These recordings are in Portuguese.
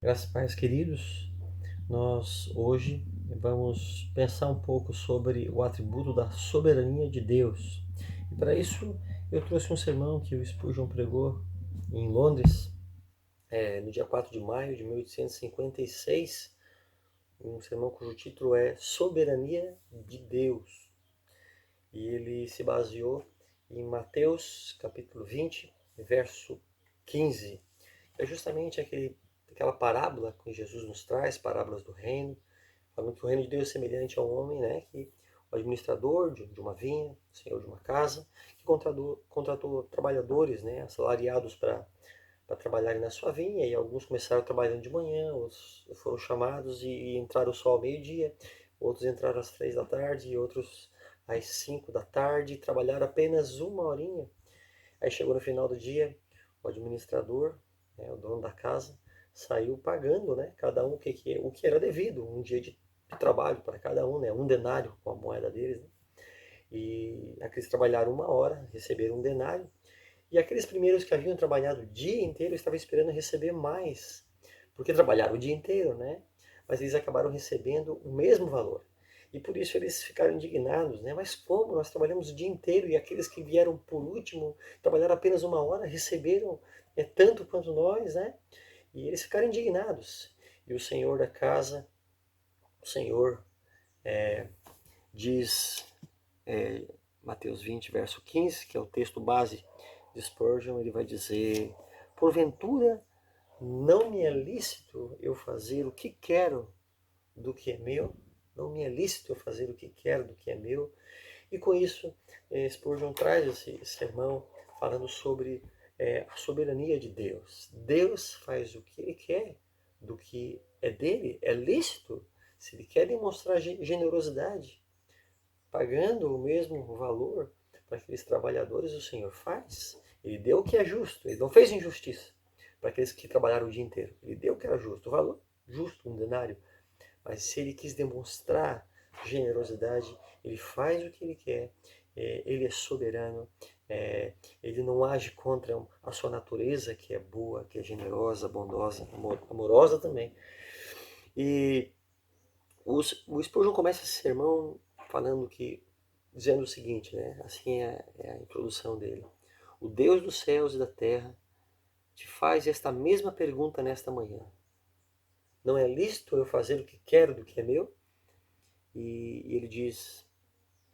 Graças a Deus, queridos, nós hoje vamos pensar um pouco sobre o atributo da soberania de Deus. E para isso eu trouxe um sermão que o Spurgeon pregou em Londres, no dia 4 de maio de 1856, um sermão cujo título é Soberania de Deus. E ele se baseou em Mateus capítulo 20, verso 15. É justamente aquela parábola que Jesus nos traz, parábolas do reino, falando que o reino de Deus é semelhante a um homem, né, que o administrador de uma vinha, o senhor de uma casa, que contratou trabalhadores, né, assalariados para trabalharem na sua vinha, e alguns começaram trabalhando de manhã, outros foram chamados e entraram só ao meio-dia, outros entraram às 3 da tarde e outros às 5 da tarde e trabalharam apenas uma horinha. Aí chegou no final do dia, o administrador, né, o dono da casa, saiu pagando, né, cada um o que era devido, um dia de trabalho para cada um, né, um denário com a moeda deles. Né? E aqueles trabalharam uma hora, receberam um denário, e aqueles primeiros que haviam trabalhado o dia inteiro estavam esperando receber mais, porque trabalharam o dia inteiro, né? Mas eles acabaram recebendo o mesmo valor. E por isso eles ficaram indignados, né? Mas como nós trabalhamos o dia inteiro e aqueles que vieram por último, trabalharam apenas uma hora, receberam tanto quanto nós, né? E eles ficaram indignados. E o senhor da casa, o senhor diz, Mateus 20, verso 15, que é o texto base de Spurgeon, ele vai dizer: porventura não me é lícito eu fazer o que quero do que é meu? Não me é lícito eu fazer o que quero do que é meu? E com isso, Spurgeon traz esse sermão falando sobre a soberania de Deus. Deus faz o que ele quer do que é dele, é lícito. Se ele quer demonstrar generosidade, pagando o mesmo valor para aqueles trabalhadores, o Senhor faz. Ele deu o que é justo, ele não fez injustiça para aqueles que trabalharam o dia inteiro. Ele deu o que era justo, o valor justo, um denário. Mas se ele quis demonstrar generosidade, ele faz o que ele quer, ele é soberano, ele não age contra a sua natureza, que é boa, que é generosa, bondosa, amorosa também. E o Spurgeon começa esse sermão falando dizendo o seguinte, né? Assim é a introdução dele. O Deus dos céus e da terra te faz esta mesma pergunta nesta manhã. Não é lícito eu fazer o que quero do que é meu? E ele diz: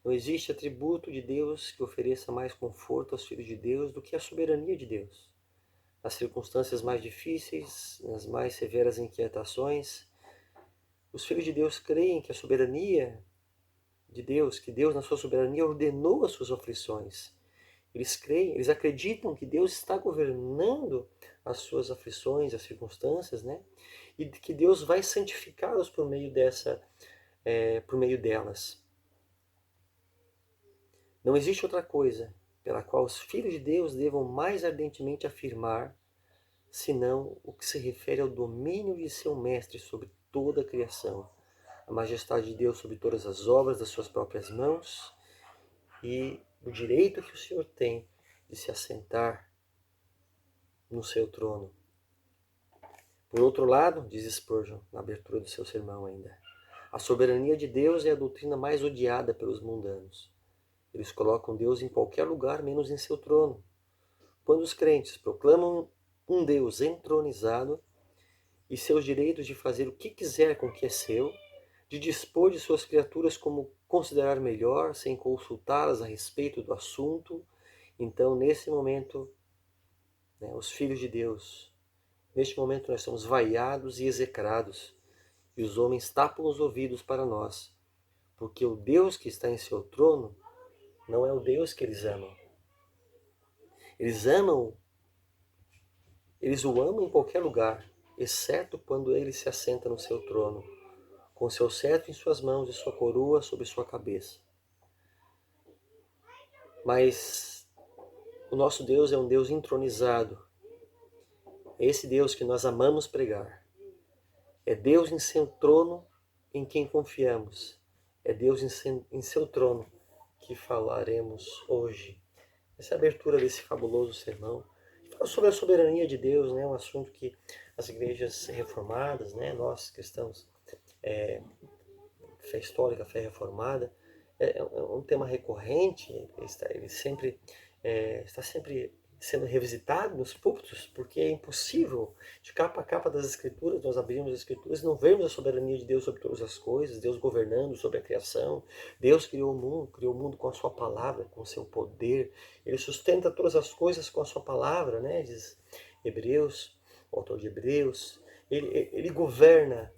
não existe atributo de Deus que ofereça mais conforto aos filhos de Deus do que a soberania de Deus. Nas circunstâncias mais difíceis, nas mais severas inquietações, os filhos de Deus creem que a soberania de Deus, que Deus na sua soberania ordenou as suas aflições. Eles creem, eles acreditam que Deus está governando as suas aflições, as circunstâncias, né? E que Deus vai santificá-los por meio delas. Não existe outra coisa pela qual os filhos de Deus devam mais ardentemente afirmar, senão o que se refere ao domínio de seu mestre sobre toda a criação, a majestade de Deus sobre todas as obras das suas próprias mãos e o direito que o Senhor tem de se assentar no seu trono. Por outro lado, diz Spurgeon na abertura do seu sermão ainda, a soberania de Deus é a doutrina mais odiada pelos mundanos. Eles colocam Deus em qualquer lugar menos em seu trono. Quando os crentes proclamam um Deus entronizado e seus direitos de fazer o que quiser com o que é seu, de dispor de suas criaturas como considerar melhor, sem consultá-las a respeito do assunto, então nesse momento, né, os filhos de Deus, neste momento nós somos vaiados e execrados, e os homens tapam os ouvidos para nós, porque o Deus que está em seu trono não é o Deus que eles amam. Eles amam, eles o amam em qualquer lugar, exceto quando ele se assenta no seu trono, com seu cetro em suas mãos e sua coroa sobre sua cabeça. Mas o nosso Deus é um Deus entronizado. É esse Deus que nós amamos pregar. É Deus em seu trono em quem confiamos. É Deus em seu trono que falaremos hoje. Essa é a abertura desse fabuloso sermão. sobre a soberania de Deus, né? Um assunto que as igrejas reformadas, né? Nós cristãos, fé histórica, fé reformada, é um tema recorrente, ele sempre está sempre sendo revisitado nos púlpitos, porque é impossível, de capa a capa das Escrituras, nós abrirmos as Escrituras e não vermos a soberania de Deus sobre todas as coisas, Deus governando sobre a criação. Deus criou o mundo com a sua palavra, com o seu poder. Ele sustenta todas as coisas com a sua palavra, né? Diz Hebreus, o autor de Hebreus. Ele governa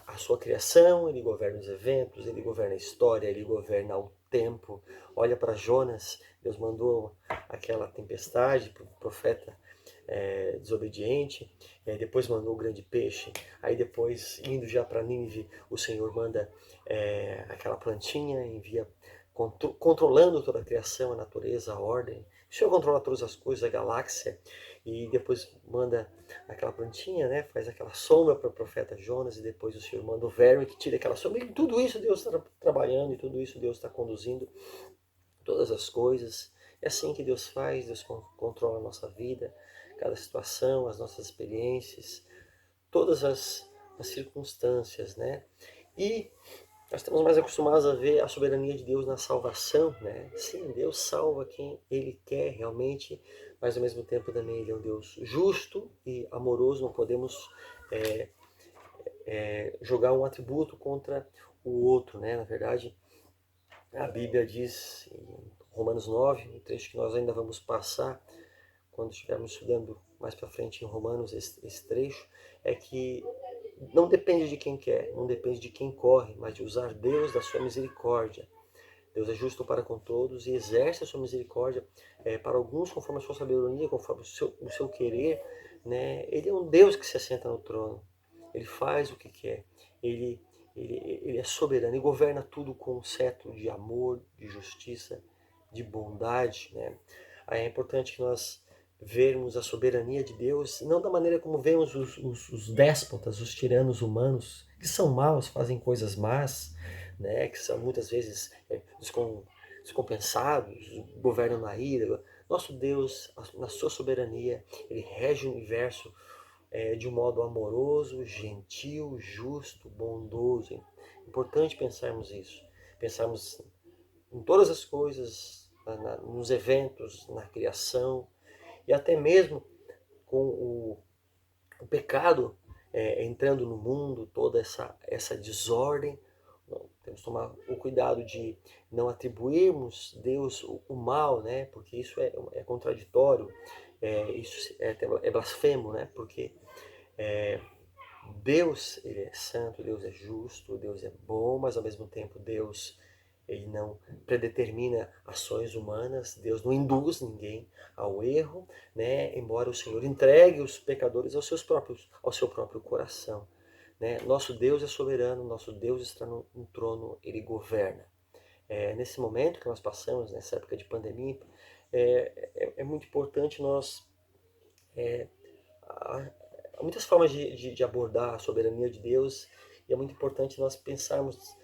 a sua criação, ele governa os eventos, ele governa a história, ele governa o tempo. Olha para Jonas, Deus mandou aquela tempestade para o profeta desobediente, depois mandou o grande peixe, aí depois, indo já para Nínive, o Senhor manda aquela plantinha, envia controlando toda a criação, a natureza, a ordem. O Senhor controla todas as coisas, a galáxia, e depois manda aquela plantinha, né? Faz aquela sombra para o profeta Jonas, e depois o Senhor manda o verme que tira aquela sombra. E tudo isso Deus está trabalhando, e tudo isso Deus está conduzindo todas as coisas. É assim que Deus faz, Deus controla a nossa vida, cada situação, as nossas experiências, todas as circunstâncias, né? E nós estamos mais acostumados a ver a soberania de Deus na salvação, né? Sim, Deus salva quem Ele quer realmente, mas ao mesmo tempo também Ele é um Deus justo e amoroso. Não podemos jogar um atributo contra o outro, né? Na verdade, a Bíblia diz em Romanos 9, um trecho que nós ainda vamos passar quando estivermos estudando mais para frente em Romanos, esse trecho, é que não depende de quem quer, não depende de quem corre, mas de usar Deus da sua misericórdia. Deus é justo para com todos e exerce a sua misericórdia para alguns conforme a sua sabedoria, conforme o seu querer. Né? Ele é um Deus que se assenta no trono. Ele faz o que quer. Ele é soberano e governa tudo com um cetro de amor, de justiça, de bondade. Né? Aí é importante que nós vermos a soberania de Deus, não da maneira como vemos os déspotas, os tiranos humanos, que são maus, fazem coisas más, né, que são muitas vezes descompensados, governam na ira. Nosso Deus, na sua soberania, Ele rege o universo de um modo amoroso, gentil, justo, bondoso. É importante pensarmos isso. Pensarmos em todas as coisas, nos eventos, na criação, e até mesmo com o pecado entrando no mundo, toda essa desordem. Temos que tomar o cuidado de não atribuirmos Deus o mal, né? Porque isso é contraditório, isso é blasfemo, né? Porque Deus, Ele é santo, Deus é justo, Deus é bom, mas ao mesmo tempo Deus, Ele não predetermina ações humanas, Deus não induz ninguém ao erro, né? Embora o Senhor entregue os pecadores ao seu próprio coração. Né? Nosso Deus é soberano, nosso Deus está no trono, Ele governa. Nesse momento que nós passamos, nessa época de pandemia, é muito importante nós há muitas formas de abordar a soberania de Deus, e é muito importante nós pensarmos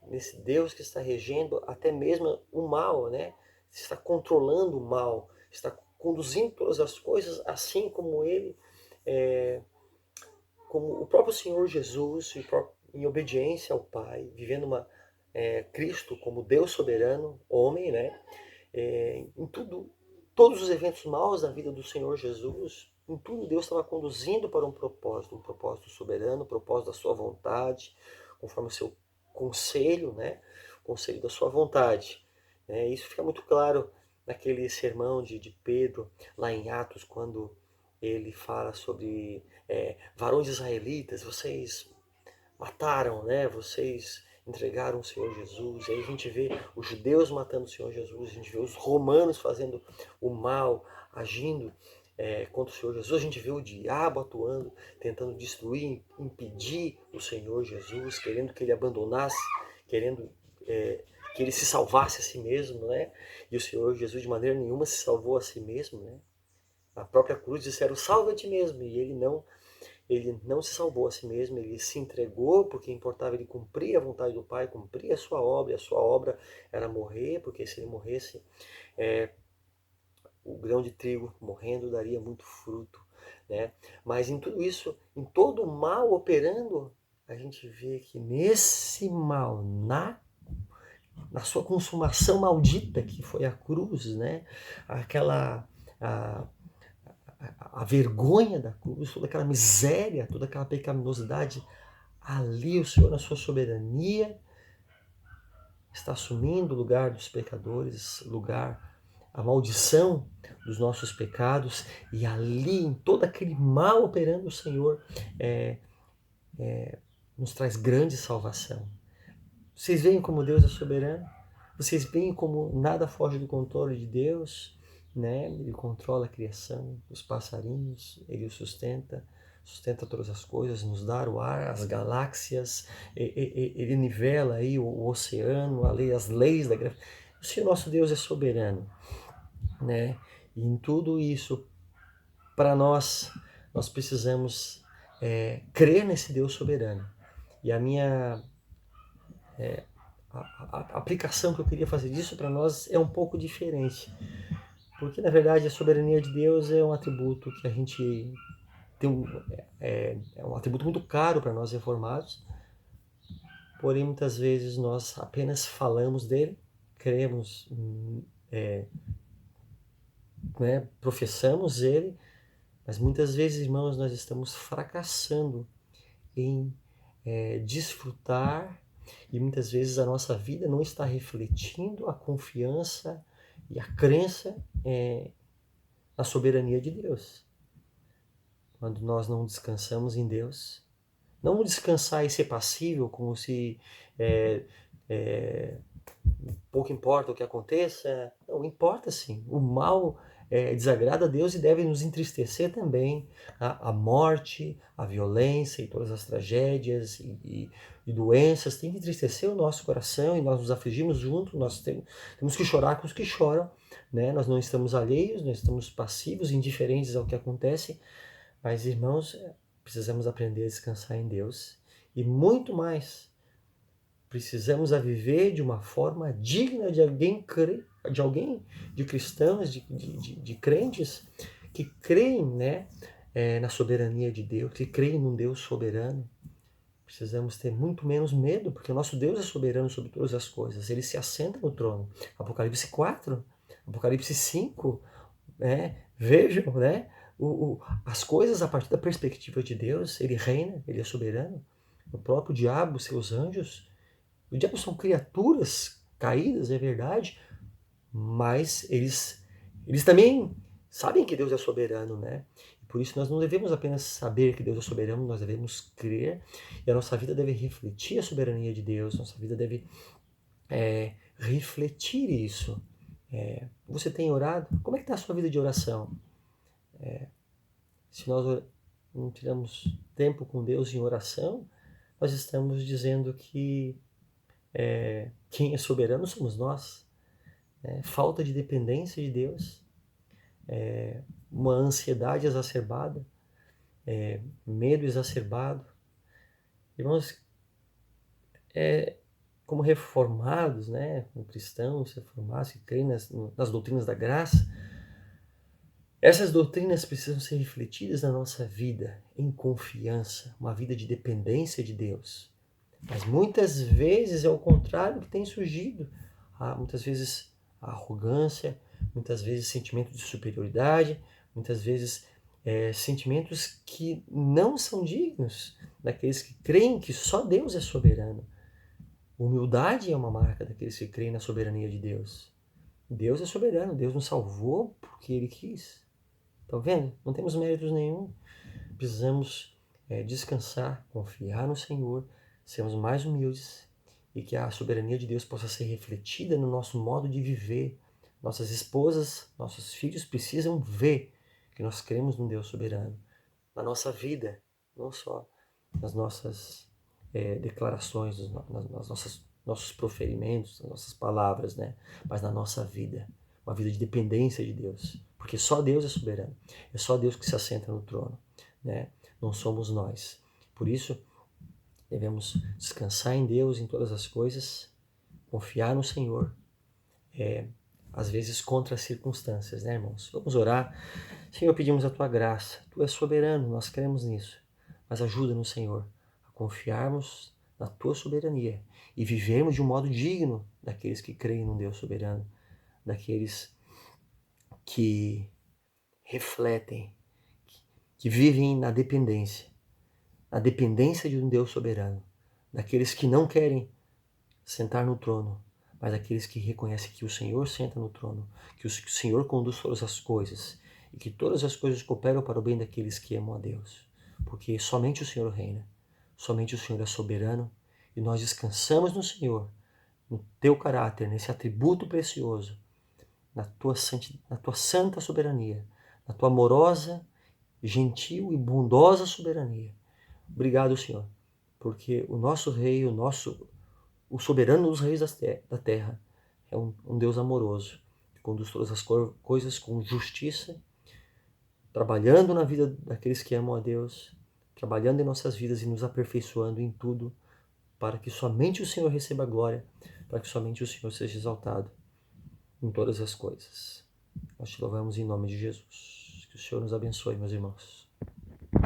nesse Deus que está regendo até mesmo o mal, né? Está controlando o mal, está conduzindo todas as coisas, assim como Ele, como o próprio Senhor Jesus, em obediência ao Pai, vivendo Cristo como Deus soberano, homem, né? Em tudo, todos os eventos maus da vida do Senhor Jesus, em tudo Deus estava conduzindo para um propósito soberano, um propósito da sua vontade, conforme o seu conselho, né? O conselho da sua vontade. Isso fica muito claro naquele sermão de Pedro, lá em Atos, quando ele fala sobre varões israelitas, vocês mataram, né? Vocês entregaram o Senhor Jesus. E aí a gente vê os judeus matando o Senhor Jesus, a gente vê os romanos fazendo o mal, agindo contra o Senhor Jesus. A gente vê o diabo atuando, tentando destruir, impedir o Senhor Jesus, querendo que ele abandonasse, querendo que ele se salvasse a si mesmo, né? E o Senhor Jesus de maneira nenhuma se salvou a si mesmo, né? Na própria cruz disseram, salva a ti mesmo, e ele não se salvou a si mesmo, ele se entregou porque importava ele cumprir a vontade do Pai, cumprir a sua obra era morrer, porque se ele morresse, o grão de trigo morrendo daria muito fruto, né? Mas em tudo isso, em todo o mal operando, a gente vê que nesse mal, na sua consumação maldita que foi a cruz, né? Aquela a, a vergonha da cruz, toda aquela miséria, toda aquela pecaminosidade, ali o Senhor, na sua soberania, está assumindo o lugar dos pecadores, a maldição dos nossos pecados, e ali, em todo aquele mal operando, o Senhor nos traz grande salvação. Vocês veem como Deus é soberano? Vocês veem como nada foge do controle de Deus, né? Ele controla a criação, os passarinhos, ele os sustenta todas as coisas, nos dá o ar, as galáxias, ele nivela aí o oceano, as leis da gravidade. O Senhor nosso Deus é soberano, né? E em tudo isso, para nós precisamos crer nesse Deus soberano. E a minha a aplicação que eu queria fazer disso para nós é um pouco diferente. Porque, na verdade, a soberania de Deus é um atributo que a gente tem é um atributo muito caro para nós reformados. Porém, muitas vezes nós apenas falamos dele, cremos, né, professamos ele, mas muitas vezes, irmãos, nós estamos fracassando em desfrutar, e muitas vezes a nossa vida não está refletindo a confiança e a crença na soberania de Deus. Quando nós não descansamos em Deus, não descansar e ser passível, como se pouco importa o que aconteça. Não, importa sim. O mal desagrada a Deus e deve nos entristecer também. A morte, a violência e todas as tragédias e doenças tem que entristecer o nosso coração, e nós nos afligimos junto, nós temos que chorar com os que choram, né? Nós não estamos alheios, nós estamos passivos, indiferentes ao que acontece, mas, irmãos, precisamos aprender a descansar em Deus, e muito mais, precisamos a viver de uma forma digna de de cristãos, de crentes que creem, né, na soberania de Deus, que creem num Deus soberano. Precisamos ter muito menos medo, porque o nosso Deus é soberano sobre todas as coisas. Ele se assenta no trono. Apocalipse 4, Apocalipse 5, né? Vejam, né? As coisas a partir da perspectiva de Deus. Ele reina, ele é soberano. O próprio diabo, seus anjos, o diabo são criaturas caídas, é verdade, mas eles também sabem que Deus é soberano, né? Por isso nós não devemos apenas saber que Deus é soberano, nós devemos crer, e a nossa vida deve refletir a soberania de Deus, nossa vida deve refletir isso. Você tem orado? Como é que está a sua vida de oração? Se nós não tiramos tempo com Deus em oração, nós estamos dizendo que quem é soberano somos nós. Falta de dependência de Deus, uma ansiedade exacerbada, medo exacerbado. Irmãos, como reformados, né, como cristãos reformados que creem nas doutrinas da graça, essas doutrinas precisam ser refletidas na nossa vida em confiança, uma vida de dependência de Deus. Mas muitas vezes é o contrário que tem surgido. Muitas vezes a arrogância, muitas vezes sentimento de superioridade, muitas vezes sentimentos que não são dignos daqueles que creem que só Deus é soberano. Humildade é uma marca daqueles que creem na soberania de Deus. Deus é soberano, Deus nos salvou porque Ele quis. Estão vendo? Não temos méritos nenhum. Precisamos descansar, confiar no Senhor, sermos mais humildes, e que a soberania de Deus possa ser refletida no nosso modo de viver. Nossas esposas, nossos filhos precisam ver que nós cremos num Deus soberano. Na nossa vida, não só nas nossas declarações, nas nossos proferimentos, nas nossas palavras, né? Mas na nossa vida. Uma vida de dependência de Deus. Porque só Deus é soberano. É só Deus que se assenta no trono, né? Não somos nós. Por isso, devemos descansar em Deus em todas as coisas, confiar no Senhor, às vezes contra as circunstâncias, né, irmãos? Vamos orar. Senhor, pedimos a Tua graça. Tu és soberano, nós cremos nisso. Mas ajuda-nos, Senhor, a confiarmos na Tua soberania e vivermos de um modo digno daqueles que creem num Deus soberano, daqueles que refletem, que vivem na dependência de um Deus soberano, daqueles que não querem sentar no trono, mas aqueles que reconhecem que o Senhor senta no trono, que o Senhor conduz todas as coisas e que todas as coisas cooperam para o bem daqueles que amam a Deus, porque somente o Senhor reina, somente o Senhor é soberano e nós descansamos no Senhor, no teu caráter, nesse atributo precioso, na tua santa soberania, na tua amorosa, gentil e bondosa soberania. Obrigado, Senhor, porque o nosso Rei, o soberano dos reis da terra, é um Deus amoroso, que conduz todas as coisas com justiça, trabalhando na vida daqueles que amam a Deus, trabalhando em nossas vidas e nos aperfeiçoando em tudo, para que somente o Senhor receba a glória, para que somente o Senhor seja exaltado em todas as coisas. Nós te louvamos em nome de Jesus. Que o Senhor nos abençoe, meus irmãos.